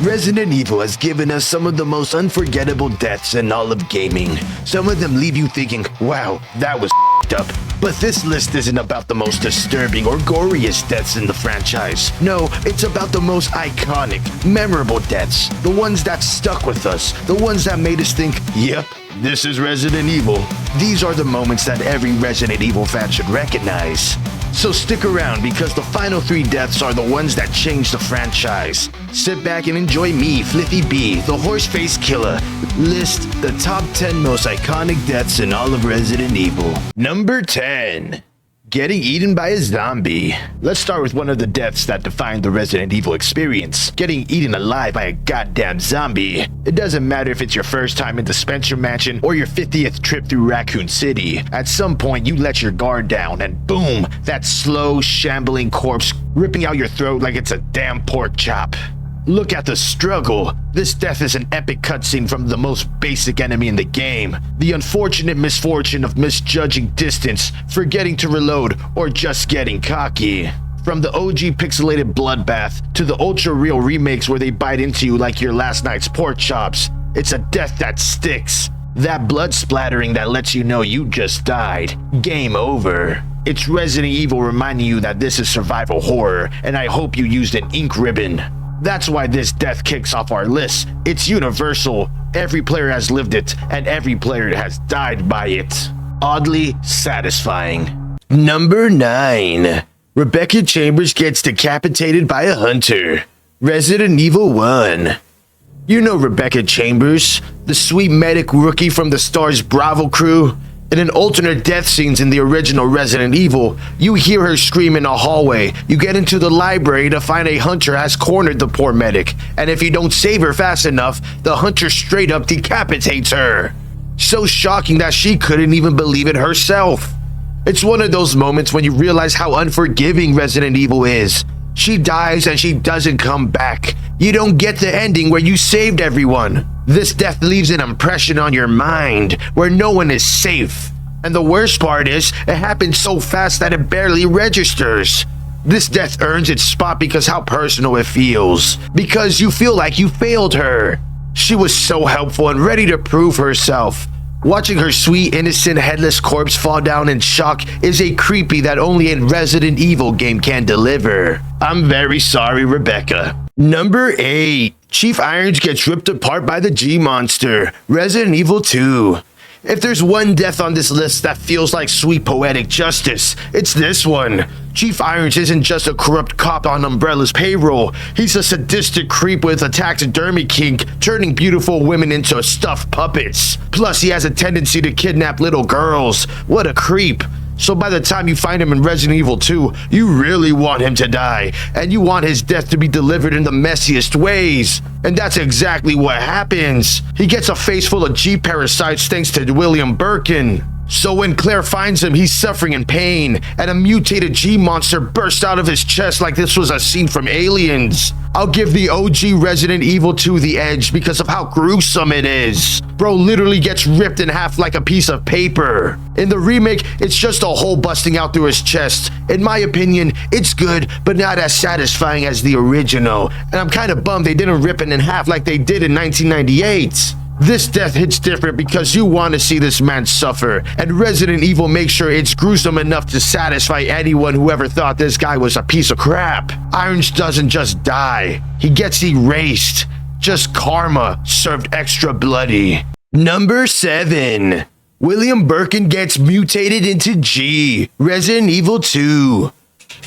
Resident Evil has given us some of the most unforgettable deaths in all of gaming. Some of them leave you thinking, wow, that was up. But this list isn't about the most disturbing or goriest deaths in the franchise. No, it's about the most iconic, memorable deaths. The ones that stuck with us. The ones that made us think, yep, this is Resident Evil. These are the moments that every Resident Evil fan should recognize. So stick around because the final 3 deaths are the ones that changed the franchise. Sit back and enjoy me, Fliffy B, the horse-faced killer, list the top 10 most iconic deaths in all of Resident Evil. Number 10. Getting eaten by a zombie. Let's start with one of the deaths that defined the Resident Evil experience. Getting eaten alive by a goddamn zombie. It doesn't matter if it's your first time in the Spencer Mansion or your 50th trip through Raccoon City. At some point, you let your guard down and boom, that slow, shambling corpse ripping out your throat like it's a damn pork chop. Look at the struggle. This death is an epic cutscene from the most basic enemy in the game. The unfortunate misfortune of misjudging distance, forgetting to reload, or just getting cocky. From the OG pixelated bloodbath to the ultra-real remakes where they bite into you like your last night's pork chops, it's a death that sticks. That blood splattering that lets you know you just died. Game over. It's Resident Evil reminding you that this is survival horror, and I hope you used an ink ribbon. That's why this death kicks off our list. It's universal. Every player has lived it, and every player has died by it. Oddly satisfying. Number 9. Rebecca Chambers gets decapitated by a hunter. Resident Evil 1. You know Rebecca Chambers, the sweet medic rookie from the STARS Bravo crew. In an alternate death scenes in the original Resident Evil, you hear her scream in a hallway. You get into the library to find a hunter has cornered the poor medic, and if you don't save her fast enough, the hunter straight up decapitates her. So shocking that she couldn't even believe it herself. It's one of those moments when you realize how unforgiving Resident Evil is. She dies and she doesn't come back. You don't get the ending where you saved everyone. This death leaves an impression on your mind where no one is safe. And the worst part is, it happens so fast that it barely registers. This death earns its spot because how personal it feels. Because you feel like you failed her. She was so helpful and ready to prove herself. Watching her sweet, innocent, headless corpse fall down in shock is a creepy that only a Resident Evil game can deliver. I'm very sorry, Rebecca. Number 8. Chief Irons gets ripped apart by the G-Monster. Resident Evil 2. If there's one death on this list that feels like sweet poetic justice, it's this one. Chief Irons isn't just a corrupt cop on Umbrella's payroll. He's a sadistic creep with a taxidermy kink, turning beautiful women into stuffed puppets. Plus, he has a tendency to kidnap little girls. What a creep. So by the time you find him in Resident Evil 2, you really want him to die, and you want his death to be delivered in the messiest ways. And that's exactly what happens. He gets a face full of G-parasites thanks to William Birkin. So when Claire finds him, he's suffering in pain, and a mutated G-monster bursts out of his chest like this was a scene from Aliens. I'll give the OG Resident Evil 2 the edge because of how gruesome it is. Bro literally gets ripped in half like a piece of paper. In the remake, it's just a hole busting out through his chest. In my opinion, it's good, but not as satisfying as the original. And I'm kind of bummed they didn't rip it in half like they did in 1998. This death hits different because you want to see this man suffer, and Resident Evil makes sure it's gruesome enough to satisfy anyone who ever thought this guy was a piece of crap. Irons doesn't just die, he gets erased. Just karma served extra bloody. Number 7. William Birkin gets mutated into G. Resident Evil 2.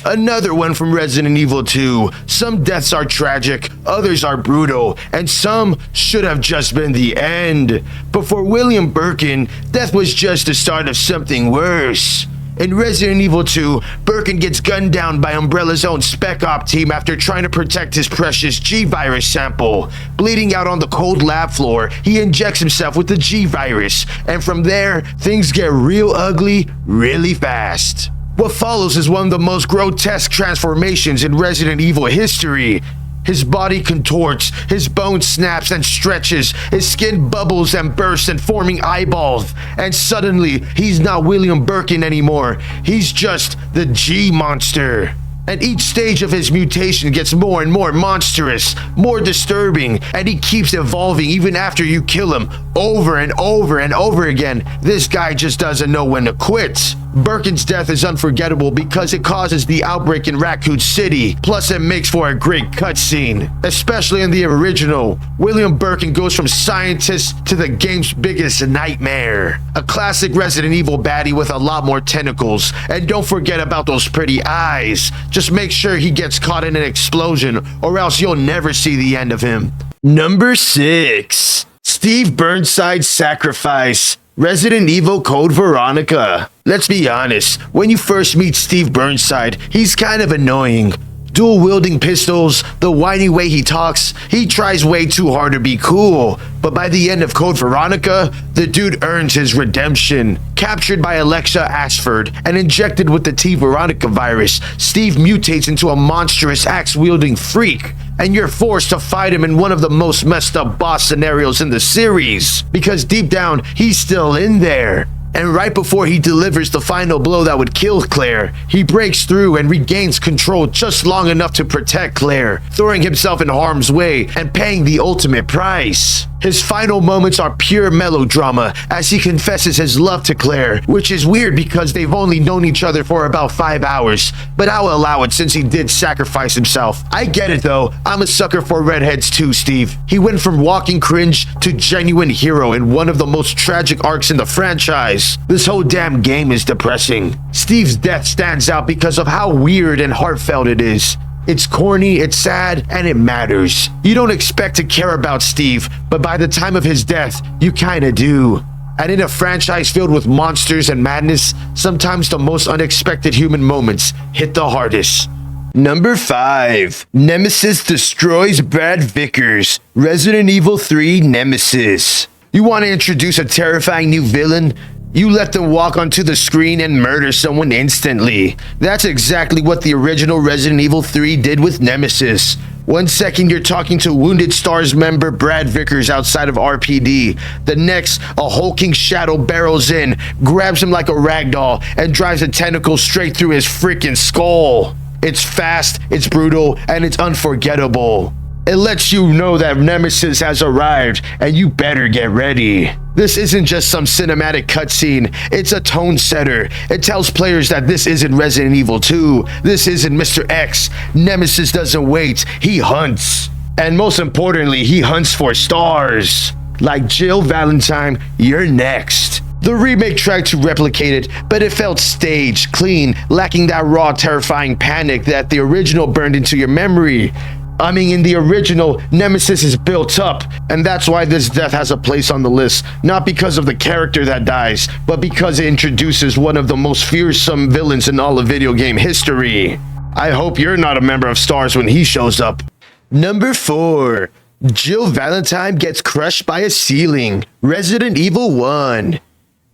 Another one from Resident Evil 2. Some deaths are tragic, others are brutal, and some should have just been the end. But for William Birkin, death was just the start of something worse. In Resident Evil 2, Birkin gets gunned down by Umbrella's own Spec Op team after trying to protect his precious G-Virus sample. Bleeding out on the cold lab floor, he injects himself with the G-Virus, and from there, things get real ugly really fast. What follows is one of the most grotesque transformations in Resident Evil history. His body contorts, his bone snaps and stretches, his skin bubbles and bursts and forming eyeballs. And suddenly, he's not William Birkin anymore. He's just the G-Monster. And each stage of his mutation gets more and more monstrous, more disturbing, and he keeps evolving even after you kill him over and over and over again. This guy just doesn't know when to quit. Birkin's death is unforgettable because it causes the outbreak in Raccoon City, plus it makes for a great cutscene. Especially in the original, William Birkin goes from scientist to the game's biggest nightmare. A classic Resident Evil baddie with a lot more tentacles, and don't forget about those pretty eyes. Just make sure he gets caught in an explosion, or else you'll never see the end of him. Number 6. Steve Burnside's Sacrifice. Resident Evil Code Veronica. Let's be honest, when you first meet Steve Burnside, he's kind of annoying. Dual-wielding pistols, the whiny way he talks, he tries way too hard to be cool. But by the end of Code Veronica, the dude earns his redemption. Captured by Alexa Ashford and injected with the T Veronica virus, Steve mutates into a monstrous axe-wielding freak, and you're forced to fight him in one of the most messed up boss scenarios in the series, because deep down, he's still in there. And right before he delivers the final blow that would kill Claire, he breaks through and regains control just long enough to protect Claire, throwing himself in harm's way and paying the ultimate price. His final moments are pure melodrama as he confesses his love to Claire, which is weird because they've only known each other for about 5 hours, but I'll allow it since he did sacrifice himself. I get it though, I'm a sucker for redheads too, Steve. He went from walking cringe to genuine hero in one of the most tragic arcs in the franchise. This whole damn game is depressing. Steve's death stands out because of how weird and heartfelt it is. It's corny, it's sad, and it matters. You don't expect to care about Steve, but by the time of his death, you kinda do. And in a franchise filled with monsters and madness, sometimes the most unexpected human moments hit the hardest. Number 5. Nemesis destroys Brad Vickers. Resident Evil 3 Nemesis. You want to introduce a terrifying new villain? You let them walk onto the screen and murder someone instantly. That's exactly what the original Resident Evil 3 did with Nemesis. 1 second you're talking to Wounded Stars member Brad Vickers outside of RPD. The next, a hulking shadow barrels in, grabs him like a ragdoll, and drives a tentacle straight through his freaking skull. It's fast, it's brutal, and it's unforgettable. It lets you know that Nemesis has arrived, and you better get ready. This isn't just some cinematic cutscene, it's a tone setter. It tells players that this isn't Resident Evil 2, this isn't Mr. X. Nemesis doesn't wait, he hunts. And most importantly, he hunts for stars. Like Jill Valentine, you're next. The remake tried to replicate it, but it felt staged, clean, lacking that raw, terrifying panic that the original burned into your memory. I mean, in the original, Nemesis is built up, and that's why this death has a place on the list. Not because of the character that dies, but because it introduces one of the most fearsome villains in all of video game history. I hope you're not a member of STARS when he shows up. Number 4. Jill Valentine gets crushed by a ceiling. Resident Evil 1.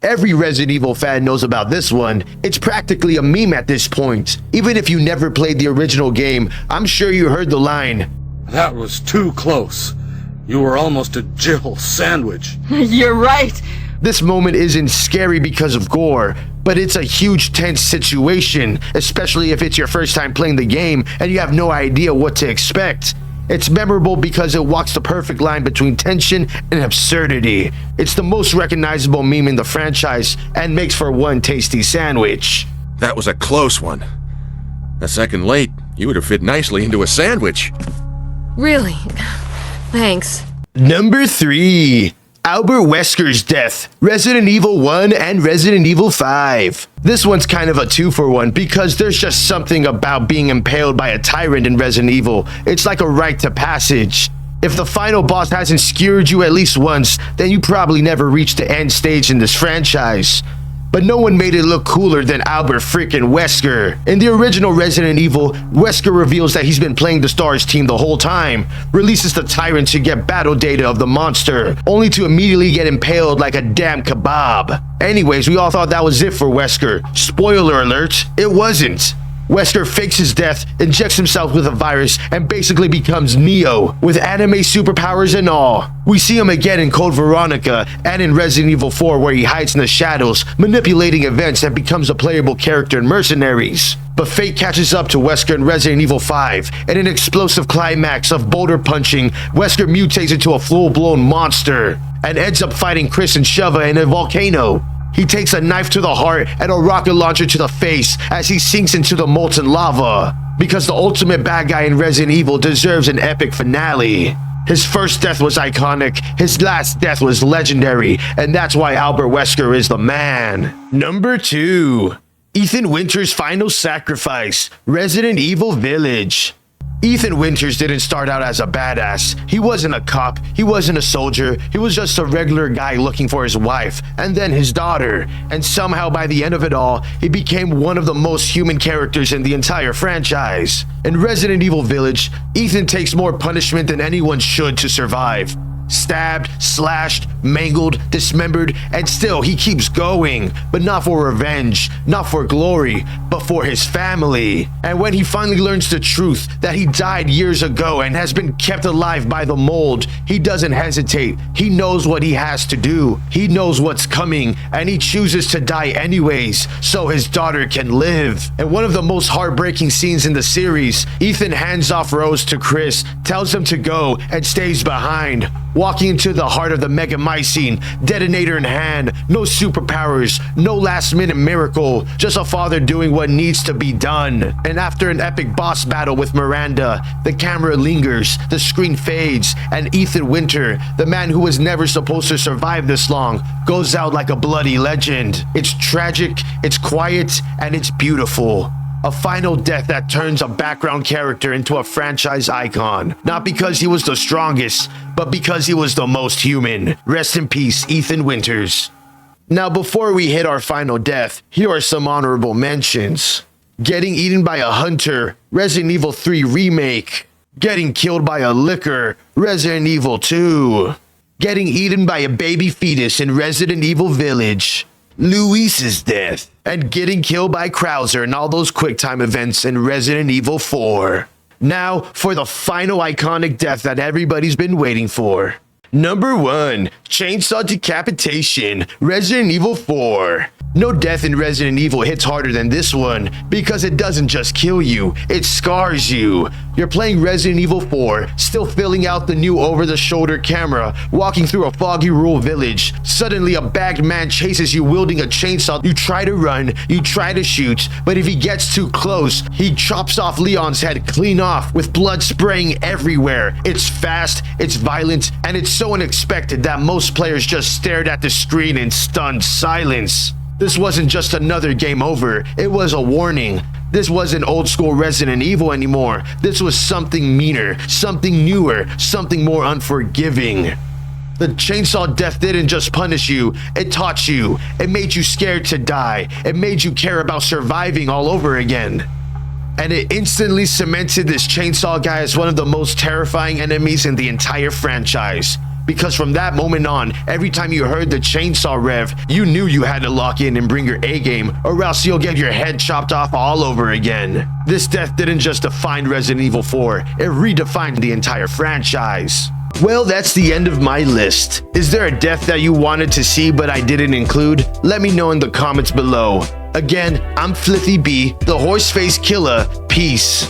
Every Resident Evil fan knows about this one. It's practically a meme at this point. Even if you never played the original game, I'm sure you heard the line, "That was too close. You were almost a Jill sandwich." You're right. This moment isn't scary because of gore, but it's a huge tense situation, especially if it's your first time playing the game and you have no idea what to expect. It's memorable because it walks the perfect line between tension and absurdity. It's the most recognizable meme in the franchise and makes for one tasty sandwich. That was a close one. A second late, you would have fit nicely into a sandwich. Really? Thanks. Number 3. Albert Wesker's death. Resident Evil 1 and Resident Evil 5. This one's kind of a 2-for-1 because there's just something about being impaled by a tyrant in Resident Evil. It's like a rite to passage. If the final boss hasn't skewered you at least once, then you probably never reached the end stage in this franchise. But no one made it look cooler than Albert freaking Wesker. In the original Resident Evil, Wesker reveals that he's been playing the STARS team the whole time, releases the tyrant to get battle data of the monster, only to immediately get impaled like a damn kebab. Anyways, we all thought that was it for Wesker. Spoiler alert, it wasn't. Wesker fakes his death, injects himself with a virus, and basically becomes Neo, with anime superpowers and all. We see him again in Code Veronica and in Resident Evil 4, where he hides in the shadows, manipulating events and becomes a playable character in Mercenaries. But fate catches up to Wesker in Resident Evil 5. In an explosive climax of boulder punching, Wesker mutates into a full-blown monster and ends up fighting Chris and Sheva in a volcano. He takes a knife to the heart and a rocket launcher to the face as he sinks into the molten lava. Because the ultimate bad guy in Resident Evil deserves an epic finale. His first death was iconic, his last death was legendary, and that's why Albert Wesker is the man. Number 2. Ethan Winters' final sacrifice, Resident Evil Village. Ethan Winters didn't start out as a badass. He wasn't a cop, he wasn't a soldier, he was just a regular guy looking for his wife, and then his daughter. And somehow by the end of it all, he became one of the most human characters in the entire franchise. In Resident Evil Village, Ethan takes more punishment than anyone should to survive. Stabbed, slashed, mangled, dismembered, and still he keeps going. But not for revenge, not for glory, but for his family. And when he finally learns the truth that he died years ago and has been kept alive by the mold, he doesn't hesitate. He knows what he has to do. He knows what's coming, and he chooses to die anyways, so his daughter can live. And one of the most heartbreaking scenes in the series, Ethan hands off Rose to Chris, tells him to go, and stays behind. Walking into the heart of the Megamycene, detonator in hand, no superpowers, no last-minute miracle, just a father doing what needs to be done. And after an epic boss battle with Miranda, the camera lingers, the screen fades, and Ethan Winter, the man who was never supposed to survive this long, goes out like a bloody legend. It's tragic, it's quiet, and it's beautiful. A final death that turns a background character into a franchise icon. Not because he was the strongest, but because he was the most human. Rest in peace, Ethan Winters. Now, before we hit our final death, here are some honorable mentions. Getting eaten by a hunter, Resident Evil 3 Remake. Getting killed by a licker, Resident Evil 2. Getting eaten by a baby fetus in Resident Evil Village. Luis's death, and getting killed by Krauser in all those QuickTime events in Resident Evil 4. Now, for the final iconic death that everybody's been waiting for. Number 1, Chainsaw Decapitation, Resident Evil 4. No death in Resident Evil hits harder than this one, because it doesn't just kill you, it scars you. You're playing Resident Evil 4, still filling out the new over-the-shoulder camera, walking through a foggy rural village. Suddenly a bagged man chases you wielding a chainsaw. You try to run, you try to shoot, but if he gets too close, he chops off Leon's head clean off, with blood spraying everywhere. It's fast, it's violent, and it's so unexpected that most players just stared at the screen in stunned silence. This wasn't just another game over, it was a warning. This wasn't old school Resident Evil anymore. This was something meaner, something newer, something more unforgiving. The chainsaw death didn't just punish you, it taught you. It made you scared to die. It made you care about surviving all over again. And it instantly cemented this chainsaw guy as one of the most terrifying enemies in the entire franchise. Because from that moment on, every time you heard the chainsaw rev, you knew you had to lock in and bring your A game, or else you'll get your head chopped off all over again. This death didn't just define Resident Evil 4, it redefined the entire franchise. Well, that's the end of my list. Is there a death that you wanted to see but I didn't include? Let me know in the comments below. Again, I'm Flithy B, the Horseface Killer. Peace.